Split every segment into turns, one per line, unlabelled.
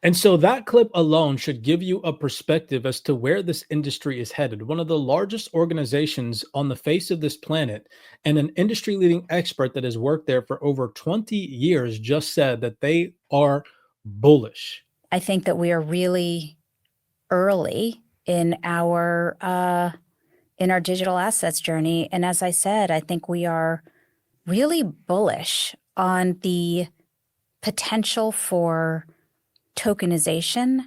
And so that clip alone should give you a perspective as to where this industry is headed. One of the largest organizations on the face of this planet and an industry leading expert that has worked there for over 20 years just said that they are bullish.
I think that we are really early in our digital assets journey. And as I said, I think we are really bullish on the potential for tokenization.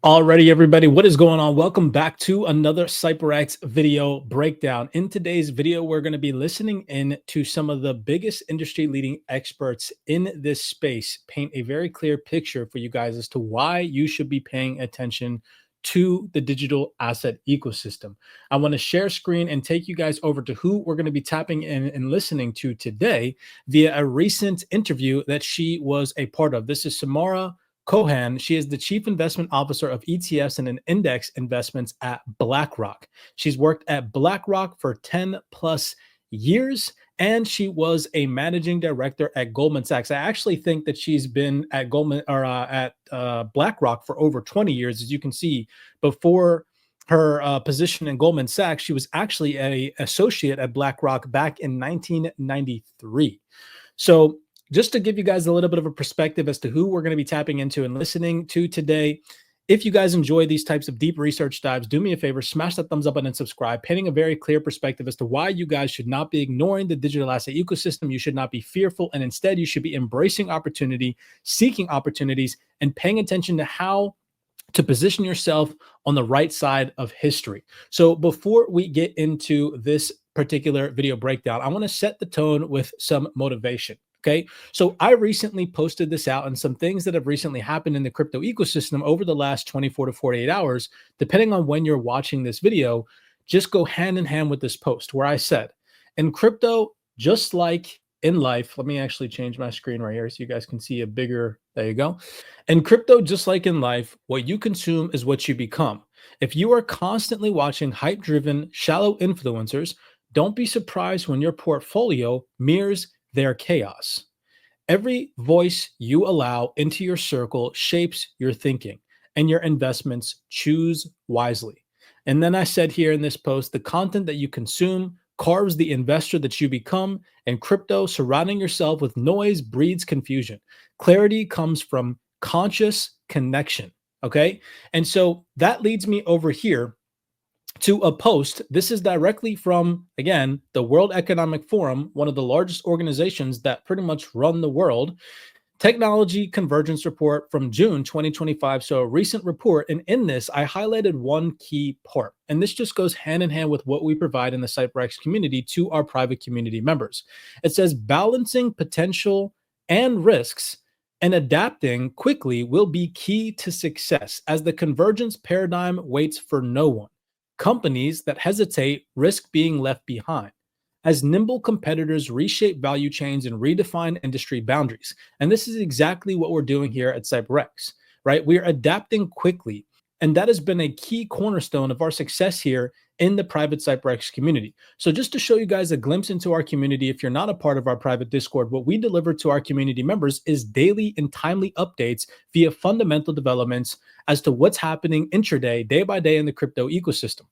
Alrighty, everybody, what is going on? Welcome back to another CYPRX video breakdown. In today's video, we're going to be listening in to some of the biggest industry leading experts in this space paint a very clear picture for you guys as to why you should be paying attention to the digital asset ecosystem. I want to share screen and take you guys over to who we're going to be tapping in and listening to today via a recent interview that she was a part of. This is Samara Cohen. She is the Chief Investment Officer of ETFs and index investments at Blackrock. She's worked at Blackrock for 10 plus years, and she was a managing director at Goldman Sachs. I actually think that she's been at Blackrock for over 20 years. As you can see, before her position in Goldman Sachs, she was actually an associate at Blackrock back in 1993. So just to give you guys a little bit of a perspective as to who we're going to be tapping into and listening to today. If you guys enjoy these types of deep research dives, do me a favor, smash that thumbs up button and subscribe, painting a very clear perspective as to why you guys should not be ignoring the digital asset ecosystem. You should not be fearful, and instead you should be embracing opportunity, seeking opportunities, and paying attention to how to position yourself on the right side of history. So before we get into this particular video breakdown, I want to set the tone with some motivation. Okay, so I recently posted this out and some things that have recently happened in the crypto ecosystem over the last 24 to 48 hours, depending on when you're watching this video, just go hand in hand with this post where I said, in crypto, just like in life, let me actually change my screen right here so you guys can see a bigger, there you go. In crypto, just like in life, what you consume is what you become. If you are constantly watching hype-driven, shallow influencers, don't be surprised when your portfolio mirrors their chaos. Every voice you allow into your circle shapes your thinking and your investments. Choose wisely. And then I said here in this post, the content that you consume carves the investor that you become. In crypto, surrounding yourself with noise breeds confusion. Clarity comes from conscious connection. Okay. And so that leads me over here to a post. This is directly from, again, the World Economic Forum, one of the largest organizations that pretty much run the world. Technology Convergence Report from June 2025. So a recent report. And in this, I highlighted one key part. And this just goes hand in hand with what we provide in the CYPRX community to our private community members. It says balancing potential and risks and adapting quickly will be key to success as the convergence paradigm waits for no one. Companies that hesitate risk being left behind as nimble competitors reshape value chains and redefine industry boundaries. And this is exactly what we're doing here at CYPRX, right? We're adapting quickly. And that has been a key cornerstone of our success here in the private CYPRX community. So just to show you guys a glimpse into our community, if you're not a part of our private Discord, what we deliver to our community members is daily and timely updates via fundamental developments as to what's happening intraday, day by day in the crypto ecosystem.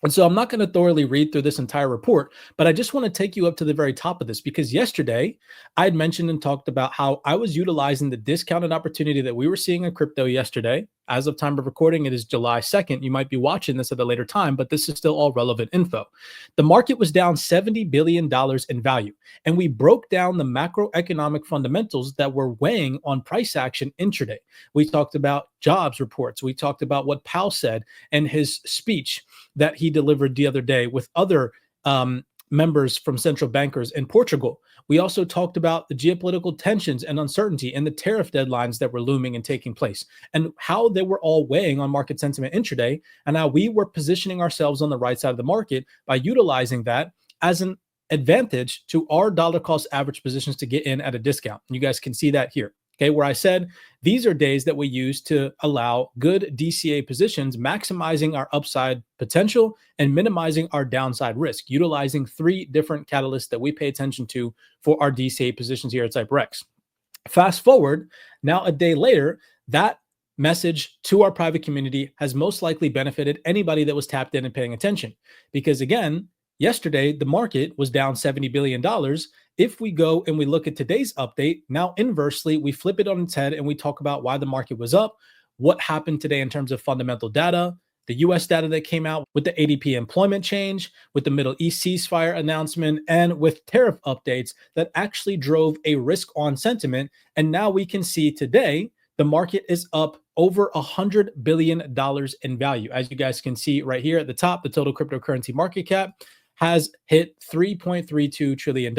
And so I'm not going to thoroughly read through this entire report, but I just want to take you up to the very top of this, because yesterday I had mentioned and talked about how I was utilizing the discounted opportunity that we were seeing in crypto yesterday. As of time of recording, it is July 2nd. You might be watching this at a later time, but this is still all relevant info. The market was down $70 billion in value, and we broke down the macroeconomic fundamentals that were weighing on price action intraday. We talked about jobs reports. We talked about what Powell said in his speech that he delivered the other day with other members from central bankers in Portugal. We also talked about the geopolitical tensions and uncertainty and the tariff deadlines that were looming and taking place, and how they were all weighing on market sentiment intraday, and how we were positioning ourselves on the right side of the market by utilizing that as an advantage to our dollar cost average positions to get in at a discount. You guys can see that here. Okay, where I said these are days that we use to allow good DCA positions, maximizing our upside potential and minimizing our downside risk, utilizing 3 different catalysts that we pay attention to for our DCA positions here at CYPRX. Fast forward, now a day later, that message to our private community has most likely benefited anybody that was tapped in and paying attention. Because again, yesterday, the market was down $70 billion. If we go and we look at today's update, now inversely, we flip it on its head and we talk about why the market was up, what happened today in terms of fundamental data, the US data that came out with the ADP employment change, with the Middle East ceasefire announcement, and with tariff updates that actually drove a risk on sentiment. And now we can see today, the market is up over $100 billion in value. As you guys can see right here at the top, the total cryptocurrency market cap has hit $3.32 trillion,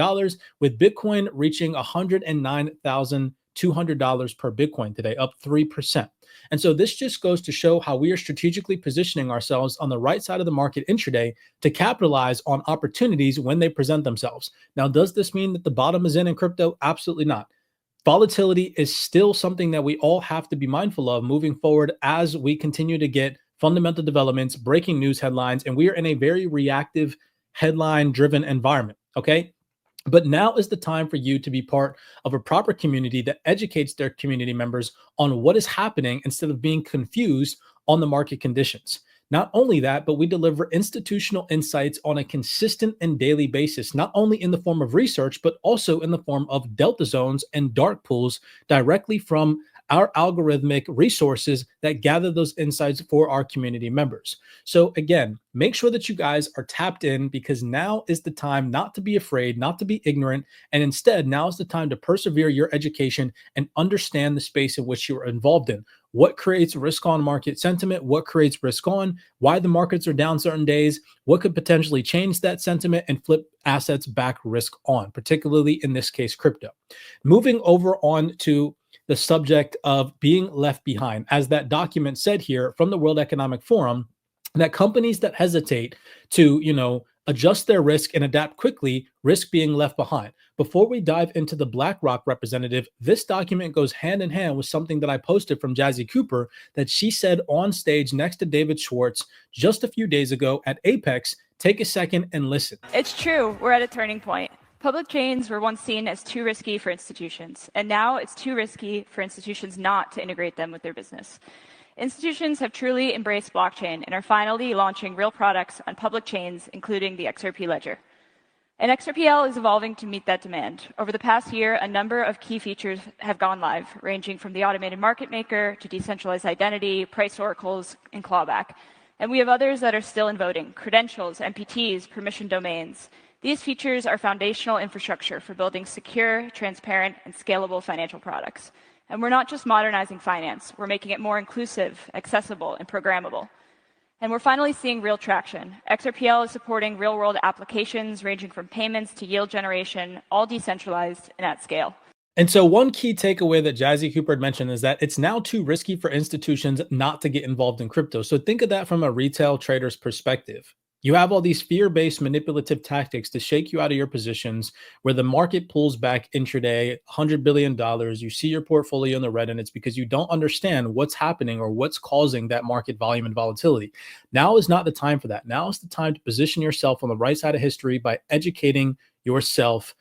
with Bitcoin reaching $109,200 per Bitcoin today, up 3%. And so this just goes to show how we are strategically positioning ourselves on the right side of the market intraday to capitalize on opportunities when they present themselves. Now, does this mean that the bottom is in crypto? Absolutely not. Volatility is still something that we all have to be mindful of moving forward as we continue to get fundamental developments, breaking news headlines, and we are in a very reactive, headline-driven environment, okay? But now is the time for you to be part of a proper community that educates their community members on what is happening instead of being confused on the market conditions. Not only that, but we deliver institutional insights on a consistent and daily basis, not only in the form of research, but also in the form of delta zones and dark pools directly from our algorithmic resources that gather those insights for our community members. So again, make sure that you guys are tapped in, because now is the time not to be afraid, not to be ignorant, and instead now is the time to persevere your education and understand the space in which you are involved in. What creates risk on market sentiment? What creates risk on? Why the markets are down certain days? What could potentially change that sentiment and flip assets back risk on, particularly in this case, crypto. Moving over on to the subject of being left behind, as that document said here from the World Economic Forum, that companies that hesitate to, adjust their risk and adapt quickly risk being left behind. Before we dive into the Blackrock representative, this document goes hand in hand with something that I posted from Jazzy Cooper that she said on stage next to David Schwartz just a few days ago at Apex. Take a second and listen.
It's true. We're at a turning point. Public chains were once seen as too risky for institutions, and now it's too risky for institutions not to integrate them with their business. Institutions have truly embraced blockchain and are finally launching real products on public chains, including the XRP ledger. And XRPL is evolving to meet that demand. Over the past year, a number of key features have gone live, ranging from the automated market maker to decentralized identity, price oracles, and clawback. And we have others that are still in voting: credentials, MPTs, permission domains. These features are foundational infrastructure for building secure, transparent, and scalable financial products. And we're not just modernizing finance, we're making it more inclusive, accessible, and programmable. And we're finally seeing real traction. XRPL is supporting real-world applications ranging from payments to yield generation, all decentralized and at scale.
And so one key takeaway that Jazzy Cooper had mentioned is that it's now too risky for institutions not to get involved in crypto. So think of that from a retail trader's perspective. You have all these fear-based manipulative tactics to shake you out of your positions, where the market pulls back intraday, $100 billion. You see your portfolio in the red, and it's because you don't understand what's happening or what's causing that market volume and volatility. Now is not the time for that. Now is the time to position yourself on the right side of history by educating yourself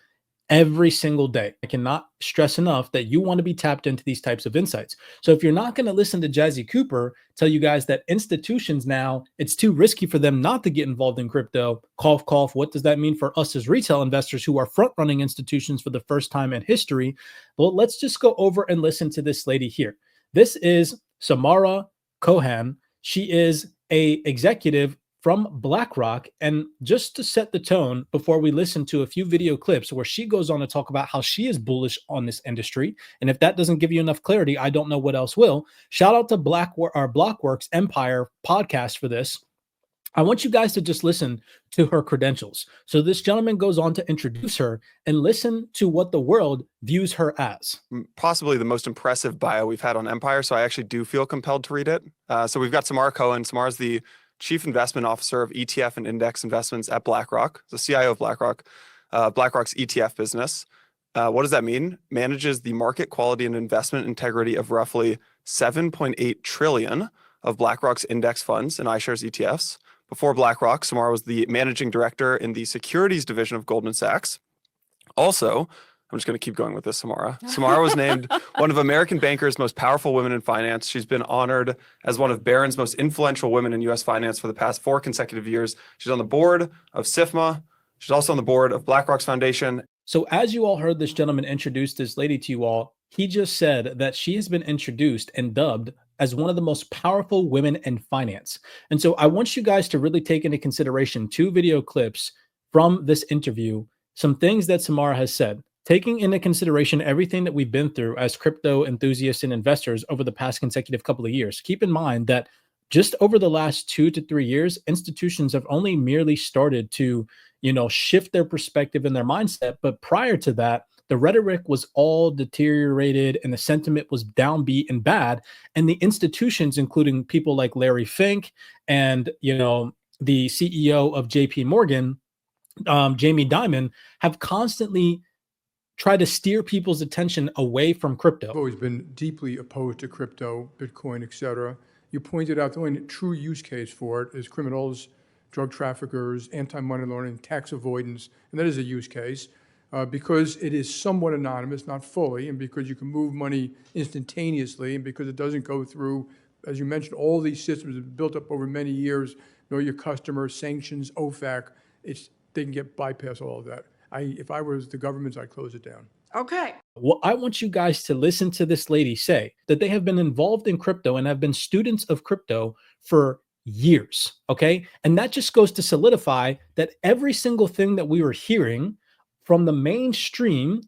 every single day. I cannot stress enough that you want to be tapped into these types of insights. So if you're not going to listen to Jazzy Cooper tell you guys that institutions now, it's too risky for them not to get involved in crypto, cough, cough, what does that mean for us as retail investors who are front-running institutions for the first time in history? Well, let's just go over and listen to this lady here. This is Samara Cohen. She is an executive from Blackrock. And just to set the tone before we listen to a few video clips where she goes on to talk about how she is bullish on this industry. And if that doesn't give you enough clarity, I don't know what else will. Shout out to Blockworks Empire podcast for this. I want you guys to just listen to her credentials. So this gentleman goes on to introduce her and listen to what the world views her as.
Possibly the most impressive bio we've had on Empire. So I actually do feel compelled to read it. So we've got Samara Cohen. Samara's the Chief Investment Officer of ETF and Index Investments at BlackRock, the CIO of BlackRock, BlackRock's ETF business. What does that mean? Manages the market quality and investment integrity of roughly 7.8 trillion of BlackRock's index funds and iShares ETFs. Before BlackRock, Samara was the managing director in the securities division of Goldman Sachs. Also, I'm just going to keep going with this, Samara. Samara was named one of American Banker's most powerful women in finance. She's been honored as one of Barron's most influential women in U.S. finance for the past 4 consecutive years. She's on the board of SIFMA. She's also on the board of BlackRock's foundation.
So as you all heard this gentleman introduce this lady to you all, he just said that she has been introduced and dubbed as one of the most powerful women in finance. And so I want you guys to really take into consideration 2 video clips from this interview, some things that Samara has said, taking into consideration everything that we've been through as crypto enthusiasts and investors over the past consecutive couple of years. Keep in mind that just over the last 2 to 3 years, institutions have only merely started to, shift their perspective and their mindset. But prior to that, the rhetoric was all deteriorated and the sentiment was downbeat and bad. And the institutions, including people like Larry Fink and, the CEO of JP Morgan, Jamie Dimon, have constantly tried to steer people's attention away from crypto.
I've always been deeply opposed to crypto, Bitcoin, etc. You pointed out the only true use case for it is criminals, drug traffickers, anti-money laundering, tax avoidance, and that is a use case because it is somewhat anonymous, not fully, and because you can move money instantaneously, and because it doesn't go through, as you mentioned, all these systems have built up over many years, know your customers, sanctions, OFAC, they can bypass all of that. If I was the government, I'd close it down.
Okay.
Well, I want you guys to listen to this lady say that they have been involved in crypto and have been students of crypto for years. Okay. And that just goes to solidify that every single thing that we were hearing from the mainstream,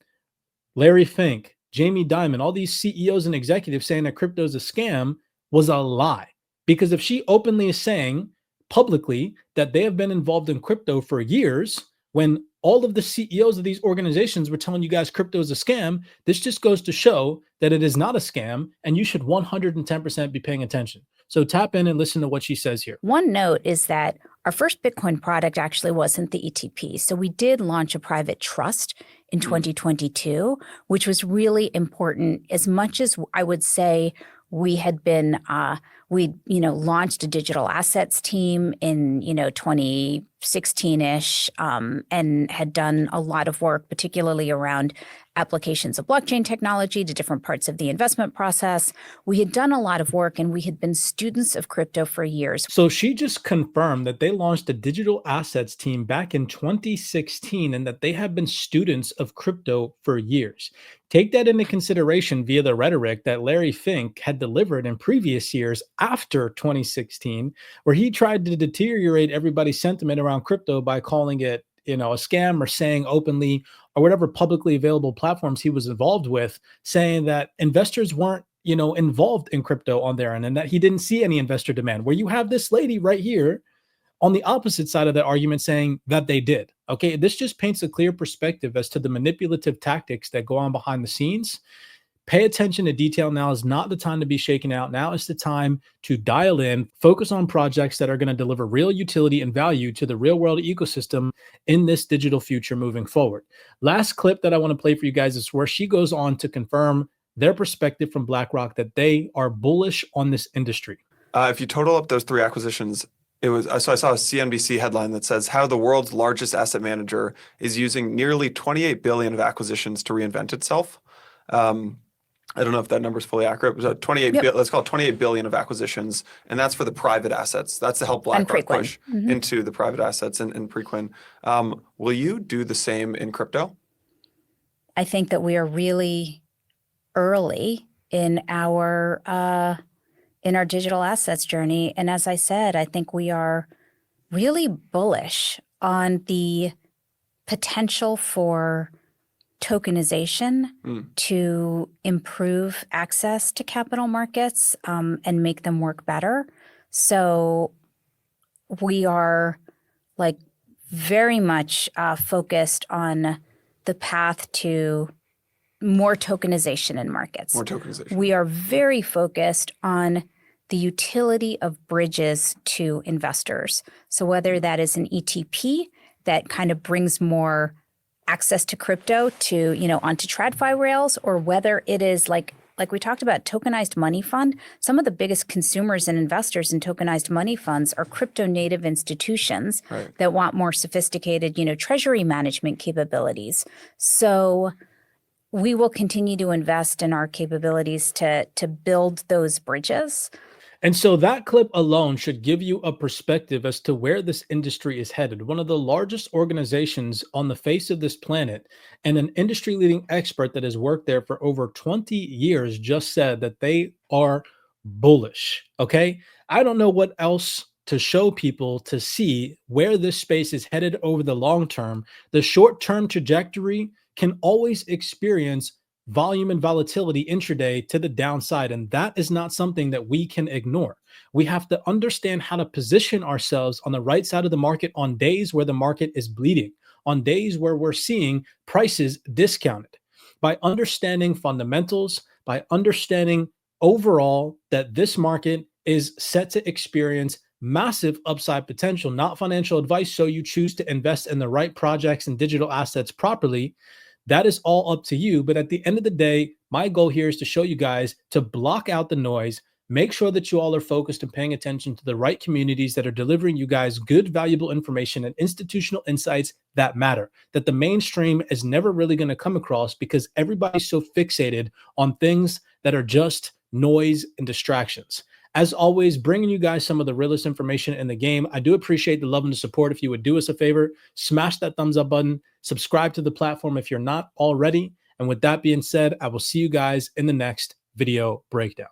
Larry Fink, Jamie Dimon, all these CEOs and executives saying that crypto is a scam was a lie. Because if she openly is saying publicly that they have been involved in crypto for years, when all of the CEOs of these organizations were telling you guys crypto is a scam, this just goes to show that it is not a scam and you should 110% be paying attention. So tap in and listen to what she says here.
One note is that our first Bitcoin product actually wasn't the ETP. So we did launch a private trust in 2022, which was really important. As much as I would say we had been, we launched a digital assets team in 2016-ish, and had done a lot of work, particularly around applications of blockchain technology to different parts of the investment process. We had done a lot of work and we had been students of crypto for years.
So she just confirmed that they launched a digital assets team back in 2016 and that they have been students of crypto for years. Take that into consideration via the rhetoric that Larry Fink had delivered in previous years after 2016, where he tried to deteriorate everybody's sentiment around crypto by calling it, a scam, or saying openly, or whatever publicly available platforms he was involved with, saying that investors weren't, involved in crypto on their end and that he didn't see any investor demand, where you have this lady right here on the opposite side of that argument saying that they did. Okay, this just paints a clear perspective as to the manipulative tactics that go on behind the scenes. Pay attention to detail. Now is not the time to be shaken out. Now is the time to dial in, focus on projects that are going to deliver real utility and value to the real world ecosystem in this digital future moving forward. Last clip that I want to play for you guys is where she goes on to confirm their perspective from BlackRock that they are bullish on this industry.
If you total up those 3 acquisitions, so I saw a CNBC headline that says how the world's largest asset manager is using nearly 28 billion of acquisitions to reinvent itself. I don't know if that number is fully accurate, but 28, let's call it 28 billion of acquisitions. And that's for the private assets. That's to help BlackRock push into the private assets and Preqin. Will you do the same in crypto?
I think that we are really early in our digital assets journey. And as I said, I think we are really bullish on the potential for tokenization to improve access to capital markets and make them work better. So we are very much focused on the path to more tokenization in markets.
More tokenization.
We are very focused on the utility of bridges to investors. So whether that is an ETP that kind of brings more access to crypto to, onto TradFi rails, or whether it is like we talked about tokenized money fund, some of the biggest consumers and investors in tokenized money funds are crypto native institutions that want more sophisticated, treasury management capabilities. So we will continue to invest in our capabilities to build those bridges.
And so that clip alone should give you a perspective as to where this industry is headed. One of the largest organizations on the face of this planet and an industry leading expert that has worked there for over 20 years just said that they are bullish. Okay. I don't know what else to show people to see where this space is headed over the long term. The short term trajectory can always experience volume and volatility intraday to the downside. And that is not something that we can ignore. We have to understand how to position ourselves on the right side of the market on days where the market is bleeding, on days where we're seeing prices discounted. By understanding fundamentals, by understanding overall that this market is set to experience massive upside potential, not financial advice. So you choose to invest in the right projects and digital assets properly. That is all up to you. But at the end of the day, my goal here is to show you guys to block out the noise, make sure that you all are focused and paying attention to the right communities that are delivering you guys good, valuable information and institutional insights that matter, that the mainstream is never really going to come across because everybody's so fixated on things that are just noise and distractions. As always, bringing you guys some of the realest information in the game. I do appreciate the love and the support. If you would do us a favor, smash that thumbs up button, subscribe to the platform if you're not already. And with that being said, I will see you guys in the next video breakdown.